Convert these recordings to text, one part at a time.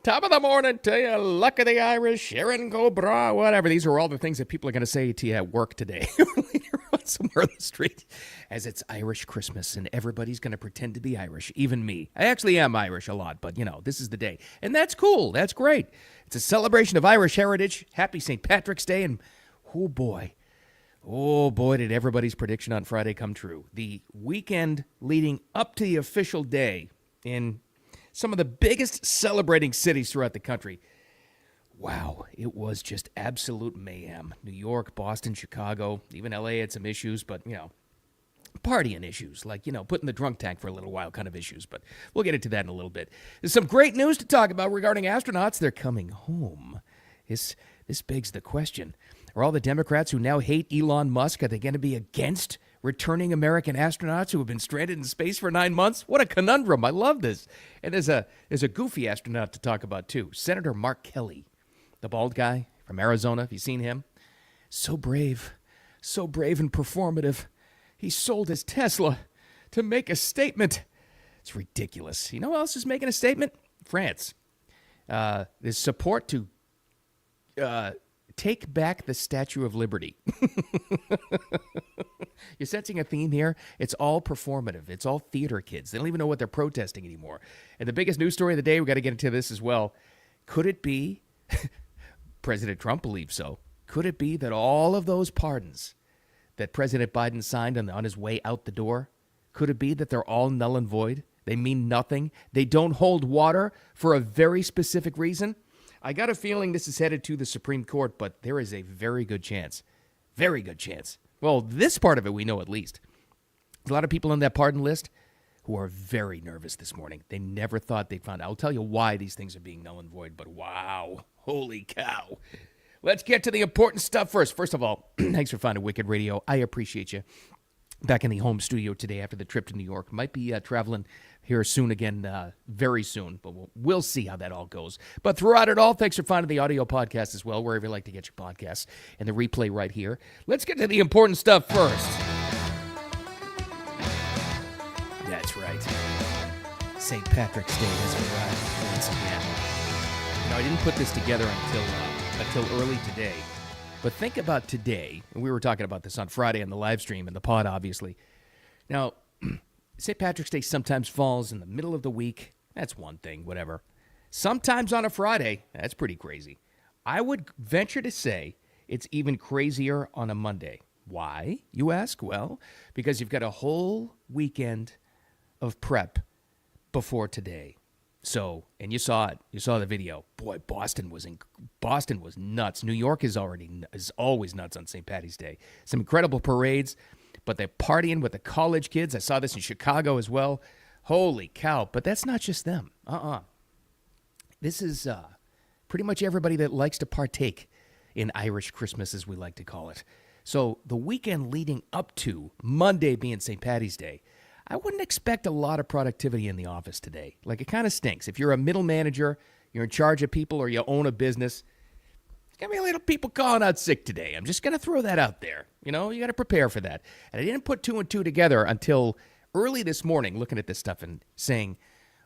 Top of the morning to you, luck of the Irish, Erin go bra, whatever. These are all the things that people are going to say to you at work today. You're somewhere on the street as it's Irish Christmas and everybody's going to pretend to be Irish, even me. I actually am Irish a lot, but this is the day. And that's cool. That's great. It's a celebration of Irish heritage. Happy St. Patrick's Day. And oh boy, did everybody's prediction on Friday come true. The weekend leading up to the official day in some of the biggest celebrating cities throughout the country. Wow, it was just absolute mayhem. New York, Boston, Chicago, even LA had some issues, but, partying issues, like, putting the drunk tank for a little while kind of issues. But we'll get into that in a little bit. There's some great news to talk about regarding astronauts. They're coming home. This begs the question. Are all the Democrats who now hate Elon Musk, are they going to be against returning American astronauts who have been stranded in space for 9 months? What a conundrum. I love this. And there's a goofy astronaut to talk about, too. Senator Mark Kelly, the bald guy from Arizona. Have you seen him? So brave and performative. He sold his Tesla to make a statement. It's ridiculous. You know who else is making a statement? France. There's support to take back the Statue of Liberty. You're sensing a theme here. It's all performative. It's all theater kids. They don't even know what they're protesting anymore. And the biggest news story of the day, we got to get into this as well. Could it be, President Trump believes so, could it be that all of those pardons that President Biden signed on his way out the door, could it be that they're all null and void? They mean nothing. They don't hold water for a very specific reason. I got a feeling this is headed to the Supreme Court, but there is a very good chance. Very good chance. Well, this part of it we know at least. There's a lot of people on that pardon list who are very nervous this morning. They never thought they'd find out. I'll tell you why these things are being null and void, but wow. Holy cow. Let's get to the important stuff first. First of all, thanks for finding Wicked Radio. I appreciate you. Back in the home studio today after the trip to New York. Might be traveling here soon again, very soon, but we'll see how that all goes. But throughout it all, thanks for finding the audio podcast as well, wherever you like to get your podcasts, and the replay right here. Let's get to the important stuff first. That's right. St. Patrick's Day has arrived once again. I didn't put this together until early today. But think about today, and we were talking about this on Friday on the live stream and the pod, obviously. Now, St. Patrick's Day sometimes falls in the middle of the week. That's one thing, whatever. Sometimes on a Friday. That's pretty crazy. I would venture to say it's even crazier on a Monday. Why, you ask? Well, because you've got a whole weekend of prep before today. So, and you saw it. You saw the video. Boy, Boston was nuts. New York is always nuts on St. Patty's Day. Some incredible parades, but they're partying with the college kids. I saw this in Chicago as well. Holy cow. But that's not just them. This is pretty much everybody that likes to partake in Irish Christmas, as we like to call it. So the weekend leading up to Monday being St. Patty's Day, I wouldn't expect a lot of productivity in the office today. Like, it kind of stinks. If you're a middle manager, you're in charge of people, or you own a business, there's going to be a little people calling out sick today. I'm just going to throw that out there. You got to prepare for that. And I didn't put two and two together until early this morning, looking at this stuff and saying,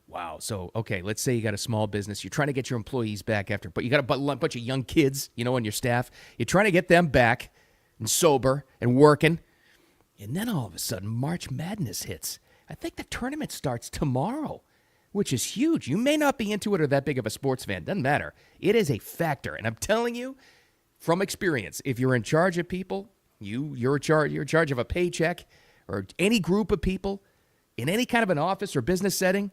wow, so, okay, let's say you got a small business. You're trying to get your employees back but you got a bunch of young kids, on your staff. You're trying to get them back and sober and working. And then all of a sudden, March Madness hits. I think the tournament starts tomorrow, which is huge. You may not be into it or that big of a sports fan. Doesn't matter. It is a factor. And I'm telling you, from experience, if you're in charge of people, you're in charge of a paycheck or any group of people in any kind of an office or business setting,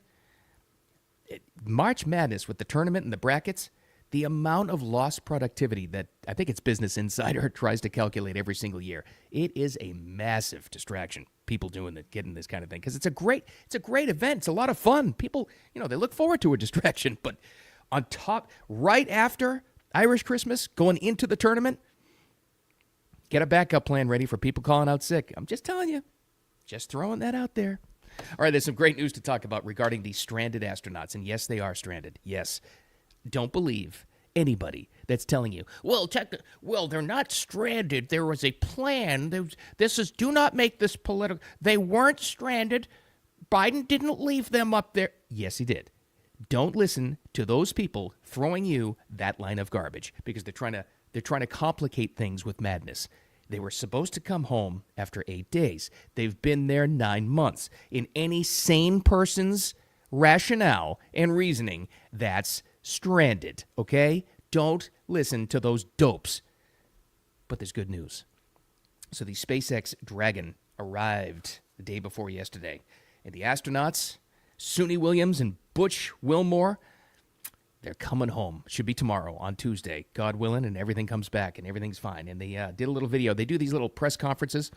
March Madness with the tournament and the brackets, the amount of lost productivity that I think it's Business Insider tries to calculate every single year, it is a massive distraction. People getting this kind of thing, because it's a great event. It's a lot of fun. People, they look forward to a distraction. But on top, right after Irish Christmas, going into the tournament, get a backup plan ready for people calling out sick. I'm just telling you, just throwing that out there. All right, there's some great news to talk about regarding these stranded astronauts, and yes, they are stranded. Yes. Don't believe anybody that's telling you, well, they're not stranded. There was a plan. Do not make this political. They weren't stranded. Biden didn't leave them up there. Yes, he did. Don't listen to those people throwing you that line of garbage because they're trying to complicate things with madness. They were supposed to come home after 8 days. They've been there 9 months. In any sane person's rationale and reasoning, that's stranded, okay? Don't listen to those dopes. But there's good news. So the SpaceX Dragon arrived the day before yesterday. And the astronauts, Suni Williams and Butch Wilmore, they're coming home. Should be tomorrow on Tuesday, God willing, and everything comes back and everything's fine. And they did a little video. They do these little press conferences.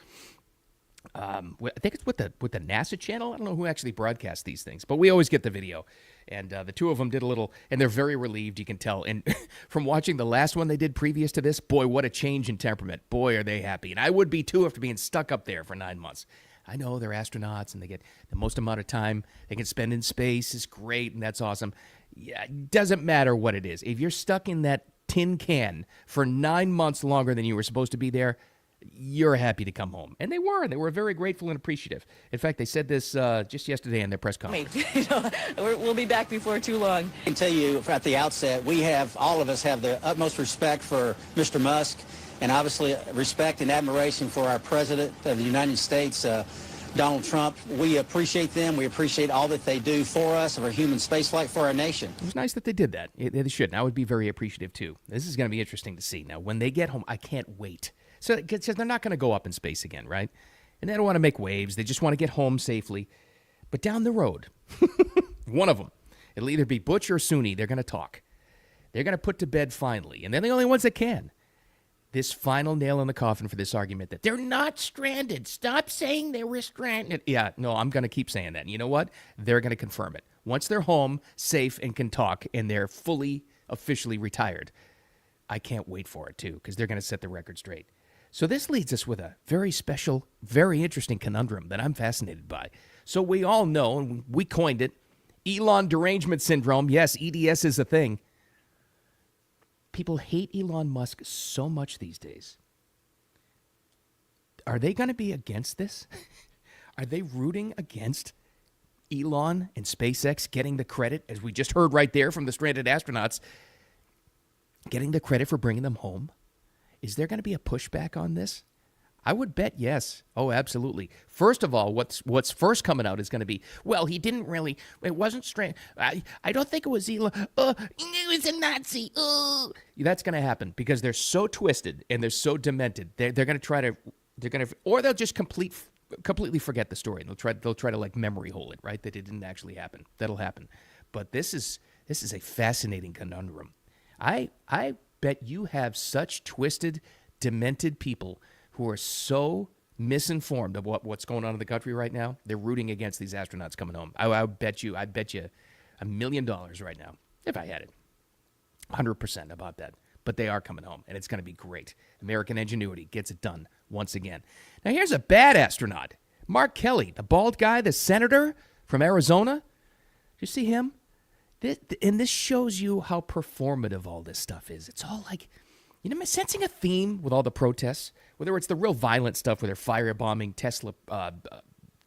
I think it's with the NASA channel. I don't know who actually broadcasts these things, but we always get the video. And the two of them did a little, and they're very relieved, you can tell. And from watching the last one they did previous to this, boy, what a change in temperament. Boy, are they happy. And I would be too after being stuck up there for 9 months. I know they're astronauts, and they get the most amount of time they can spend in space is great, and that's awesome. Yeah, it doesn't matter what it is. If you're stuck in that tin can for 9 months longer than you were supposed to be there, you're happy to come home. And they were. They were very grateful and appreciative. In fact, they said this just yesterday in their press conference. We'll be back before too long. I can tell you at the outset, all of us have the utmost respect for Mr. Musk, and obviously respect and admiration for our President of the United States, Donald Trump. We appreciate them. We appreciate all that they do for us, for human spaceflight, for our nation. It was nice that they did that. They should. And I would be very appreciative, too. This is going to be interesting to see. Now, when they get home, I can't wait. So because they're not going to go up in space again, right? And they don't want to make waves. They just want to get home safely. But down the road, one of them, it'll either be Butch or Suni. They're going to talk. They're going to put to bed finally. And they're the only ones that can. This final nail in the coffin for this argument that they're not stranded. Stop saying they were stranded. Yeah, no, I'm going to keep saying that. And you know what? They're going to confirm it. Once they're home, safe, and can talk, and they're fully, officially retired, I can't wait for it, too, because they're going to set the record straight. So this leads us with a very special, very interesting conundrum that I'm fascinated by. So we all know, and we coined it, Elon derangement syndrome. Yes, EDS is a thing. People hate Elon Musk so much these days. Are they going to be against this? Are they rooting against Elon and SpaceX getting the credit, as we just heard right there from the stranded astronauts, getting the credit for bringing them home? Is there going to be a pushback on this? I would bet yes. Oh, absolutely. First of all, what's first coming out is going to be, well, he didn't really, it wasn't straight. I don't think it was Elon. It was a Nazi. That's going to happen because they're so twisted and they're so demented. They're going to or they'll just completely forget the story. And they'll try to like memory hole it, right? That it didn't actually happen. That'll happen. But this is a fascinating conundrum. I bet you have such twisted, demented people who are so misinformed of what's going on in the country right now. They're rooting against these astronauts coming home. I'd bet you $1 million right now, if I had it, 100% about that. But they are coming home, and it's going to be great. American ingenuity gets it done once again. Now here's a bad astronaut, Mark Kelly, the bald guy, the senator from Arizona. Did you see him? And this shows you how performative all this stuff is. It's all like, you know, am I sensing a theme with all the protests? Whether it's the real violent stuff where they're firebombing Tesla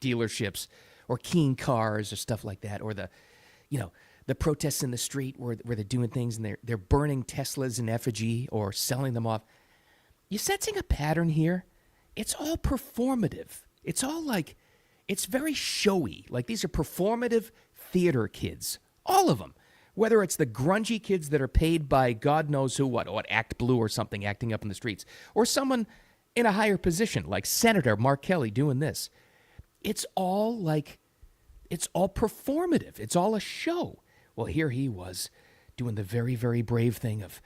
dealerships or keying cars or stuff like that, or the protests in the street where they're doing things and they're burning Teslas in effigy or selling them off. You sensing a pattern here? It's all performative. It's all like, it's very showy. Like these are performative theater kids. All of them. Whether it's the grungy kids that are paid by God knows who, what Act Blue or something, acting up in the streets, or someone in a higher position like Senator Mark Kelly doing this. It's all performative. It's all a show. Well, here he was doing the very, very brave thing of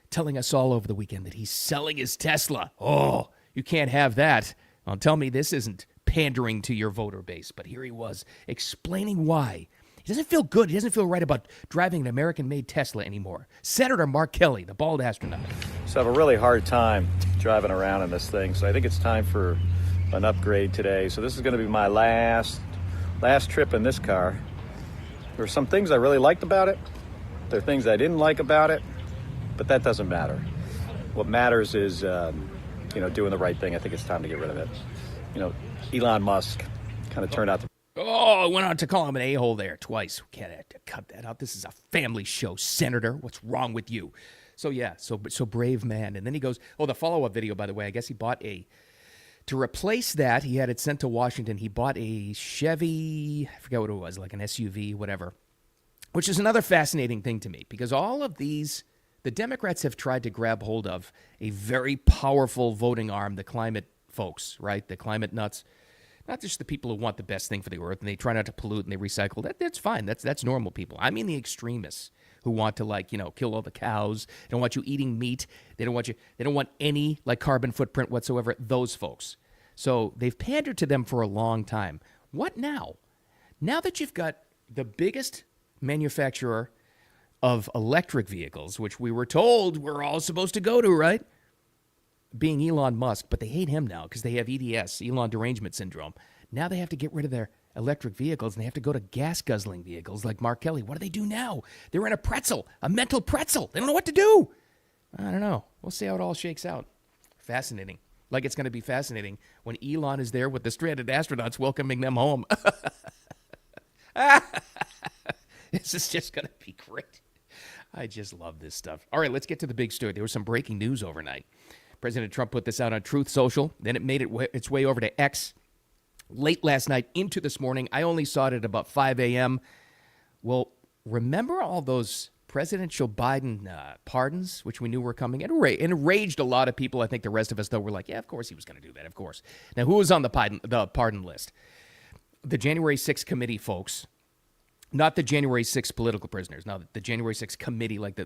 telling us all over the weekend that he's selling his Tesla. Oh, you can't have that. Well, tell me this isn't pandering to your voter base. But here he was explaining why. He doesn't feel good. He doesn't feel right about driving an American-made Tesla anymore. Senator Mark Kelly, the bald astronaut. So I have a really hard time driving around in this thing, so I think it's time for an upgrade today. So this is going to be my last trip in this car. There were some things I really liked about it. There are things I didn't like about it, but that doesn't matter. What matters is, doing the right thing. I think it's time to get rid of it. Elon Musk kind of turned out to... Oh, Oh, I went on to call him an a-hole there twice. We can't have to cut that out. This is a family show, Senator. What's wrong with you? So, yeah, so brave man. And then he goes, the follow-up video, by the way, I guess he bought to replace that, he had it sent to Washington. He bought a Chevy, I forget what it was, like an SUV, whatever, which is another fascinating thing to me because all of these, the Democrats have tried to grab hold of a very powerful voting arm, the climate folks, right? The climate nuts. Not just the people who want the best thing for the earth and they try not to pollute and they recycle. That's fine. That's normal people. I mean the extremists who want to kill all the cows. They don't want you eating meat. They don't want any carbon footprint whatsoever. Those folks. So they've pandered to them for a long time. What now? Now that you've got the biggest manufacturer of electric vehicles, which we were told we're all supposed to go to, right? Being Elon Musk, but they hate him now because they have EDS, Elon derangement syndrome. Now they have to get rid of their electric vehicles and they have to go to gas-guzzling vehicles like Mark Kelly. What do they do now? They're in a mental pretzel. They don't know what to do. I don't know. We'll see how it all shakes out. Fascinating. Like it's going to be fascinating when Elon is there with the stranded astronauts welcoming them home. This is just going to be great. I just love this stuff. All right, let's get to the big story. There was some breaking news overnight. President Trump put this out on Truth Social. Then it made its way over to X late last night into this morning. I only saw it at about 5 a.m. Well, remember all those presidential Biden pardons, which we knew were coming? It enraged a lot of people. I think the rest of us, though, were like, yeah, of course he was going to do that, of course. Now, who was on the pardon list? The January 6th committee folks, not the January 6th political prisoners. No, the January 6th committee, like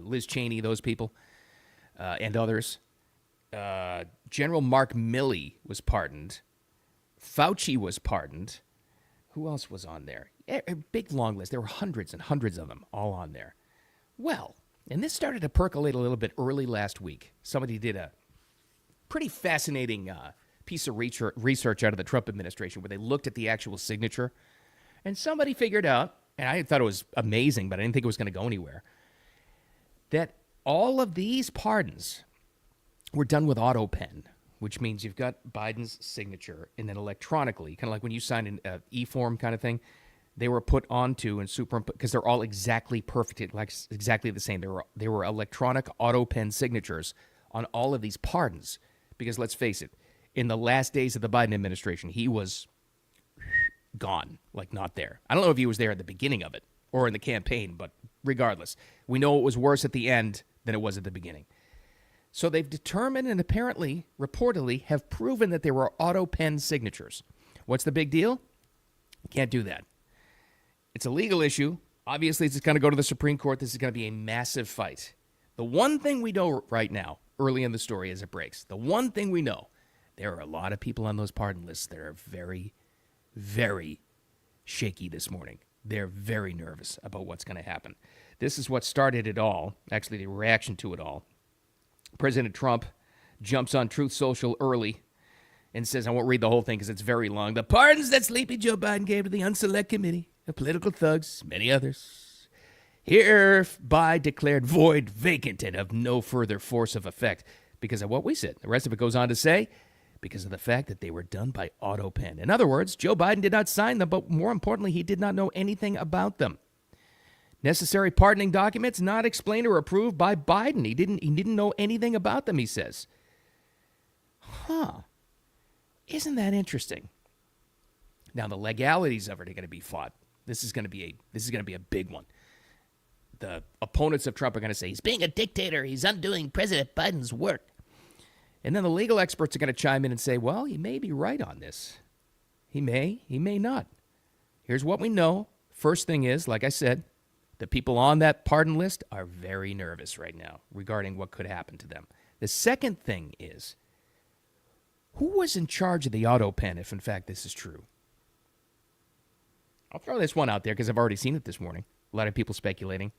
Liz Cheney, those people. And others. General Mark Milley was pardoned. Fauci was pardoned. Who else was on there? A big long list. There were hundreds and hundreds of them all on there. Well, and this started to percolate a little bit early last week. Somebody did a pretty fascinating piece of research out of the Trump administration where they looked at the actual signature. And somebody figured out, and I thought it was amazing, but I didn't think it was going to go anywhere, that all of these pardons were done with auto pen, which means you've got Biden's signature and then electronically, kind of like when you sign an e-form kind of thing, they were put onto and superimposed because they're all exactly perfect, like exactly the same. They were electronic auto pen signatures on all of these pardons because let's face it, in the last days of the Biden administration, he was gone, like not there. I don't know if he was there at the beginning of it or in the campaign, but regardless, we know it was worse at the end than it was at the beginning. So they've determined and apparently, reportedly, have proven that there were auto pen signatures. What's the big deal? You can't do that. It's a legal issue. Obviously, it's going to go to the Supreme Court. This is going to be a massive fight. The one thing we know right now, early in the story as it breaks, the one thing we know, there are a lot of people on those pardon lists that are very, very shaky this morning. They're very nervous about what's going to happen. This is what started it all, actually the reaction to it all. President Trump jumps on Truth Social early and says, I won't read the whole thing because it's very long. The pardons that Sleepy Joe Biden gave to the Unselect Committee of political thugs, many others, hereby declared void, vacant, and of no further force of effect because of what we said. The rest of it goes on to say, because of the fact that they were done by auto pen. In other words, Joe Biden did not sign them, but more importantly, he did not know anything about them. Necessary pardoning documents not explained or approved by Biden. He didn't know anything about them, he says. Isn't that interesting? Now the legalities of it are going to be fought. This is going to be a big one. The opponents of Trump are going to say he's being a dictator. He's undoing President Biden's work. And then the legal experts are going to chime in and say, well, he may be right on this. He may not. Here's what we know. First thing is, like I said, the people on that pardon list are very nervous right now regarding what could happen to them. The second thing is, who was in charge of the auto pen if, in fact, this is true? I'll throw this one out there because I've already seen it this morning. A lot of people speculating.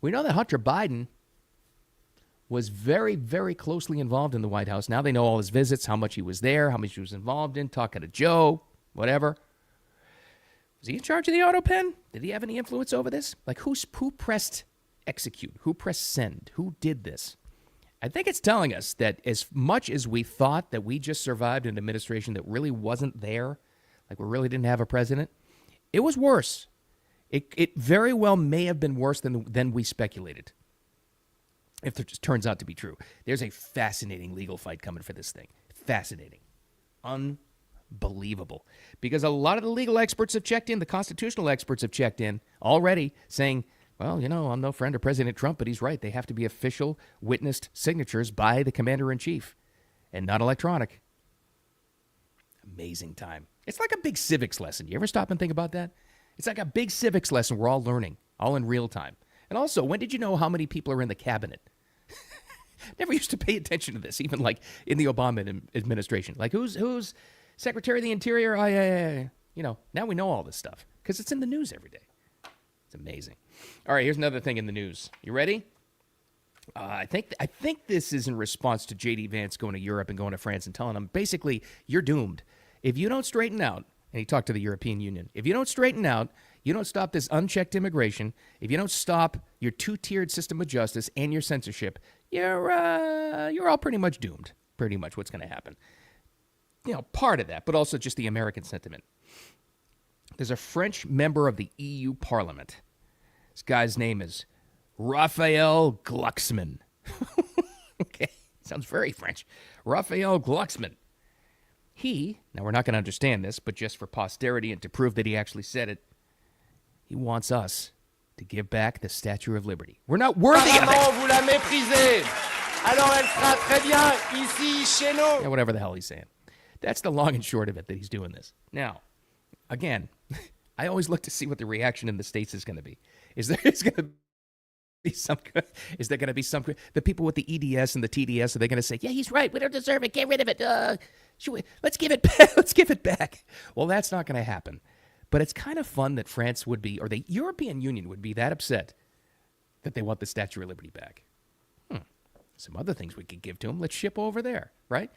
We know that Hunter Biden was very, very closely involved in the White House. Now they know all his visits, how much he was there, how much he was involved in, talking to Joe, whatever. Was he in charge of the auto pen? Did he have any influence over this? Like who pressed execute? Who pressed send? Who did this? I think it's telling us that as much as we thought that we just survived an administration that really wasn't there, like we really didn't have a president. It was worse. It very well may have been worse than we speculated. If it just turns out to be true. There's a fascinating legal fight coming for this thing. Fascinating. Unbelievable. Because a lot of the legal experts have checked in, the constitutional experts have checked in already, saying, well, I'm no friend of President Trump, but he's right. They have to be official, witnessed signatures by the commander-in-chief and not electronic. Amazing time. It's like a big civics lesson. You ever stop and think about that? It's like a big civics lesson we're all learning, all in real time. And also, when did you know how many people are in the cabinet? Never used to pay attention to this, even like in the Obama administration. Like, who's Secretary of the Interior? Now we know all this stuff because it's in the news every day. It's amazing. All right, here's another thing in the news. You ready? I think this is in response to J.D. Vance going to Europe and going to France and telling them, basically, you're doomed. If you don't straighten out, and he talked to the European Union, if you don't straighten out, you don't stop this unchecked immigration, if you don't stop your two-tiered system of justice and your censorship, you're all pretty much doomed. Pretty much what's going to happen. Part of that, but also just the American sentiment. There's a French member of the EU Parliament. This guy's name is Raphael Glucksmann. Okay, sounds very French. Raphael Glucksmann. Now we're not going to understand this, but just for posterity and to prove that he actually said it, he wants us to give back the Statue of Liberty. We're not worthy of it. Vous la méprisez. Alors elle sera très bien ici chez nous. Yeah, whatever the hell he's saying. That's the long and short of it that he's doing this. Now, again, I always look to see what the reaction in the States is going to be. Is there going to be some the people with the EDS and the TDS, are they going to say, yeah, he's right, we don't deserve it, get rid of it, let's give it back, let's give it back. Well, that's not going to happen. But it's kind of fun that France would be, or the European Union would be that upset that they want the Statue of Liberty back. Some other things we could give to them. Let's ship over there, right?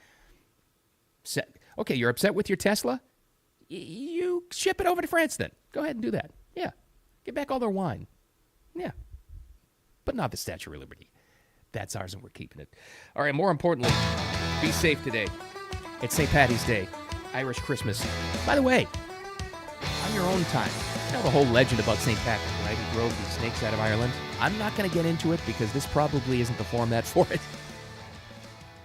Okay, you're upset with your Tesla? You ship it over to France then. Go ahead and do that. Yeah. Get back all their wine. Yeah. But not the Statue of Liberty. That's ours and we're keeping it. All right, more importantly, be safe today. It's St. Paddy's Day, Irish Christmas. By the way, on your own time, the whole legend about St. Patrick, right? He drove these snakes out of Ireland. I'm not going to get into it because this probably isn't the format for it.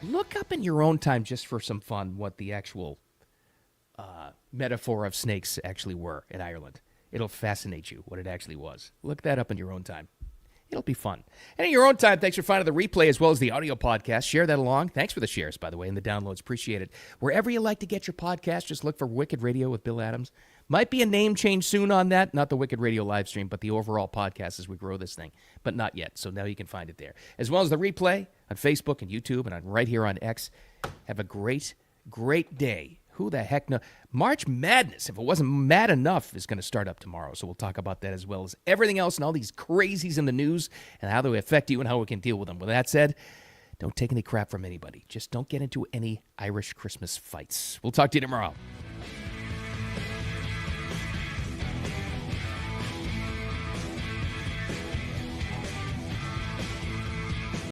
Look up in your own time just for some fun what the actual metaphor of snakes actually were in Ireland. It'll fascinate you what it actually was. Look that up in your own time. It'll be fun. And in your own time, thanks for finding the replay as well as the audio podcast. Share that along. Thanks for the shares, by the way, and the downloads. Appreciate it. Wherever you like to get your podcast, just look for Wicked Radio with Bill Adams. Might be a name change soon on that. Not the Wicked Radio live stream, but the overall podcast as we grow this thing. But not yet, so now you can find it there. As well as the replay on Facebook and YouTube and right here on X. Have a great, great day. Who the heck knows? March Madness, if it wasn't mad enough, is going to start up tomorrow. So we'll talk about that as well as everything else and all these crazies in the news and how they affect you and how we can deal with them. With that said, don't take any crap from anybody. Just don't get into any Irish Christmas fights. We'll talk to you tomorrow.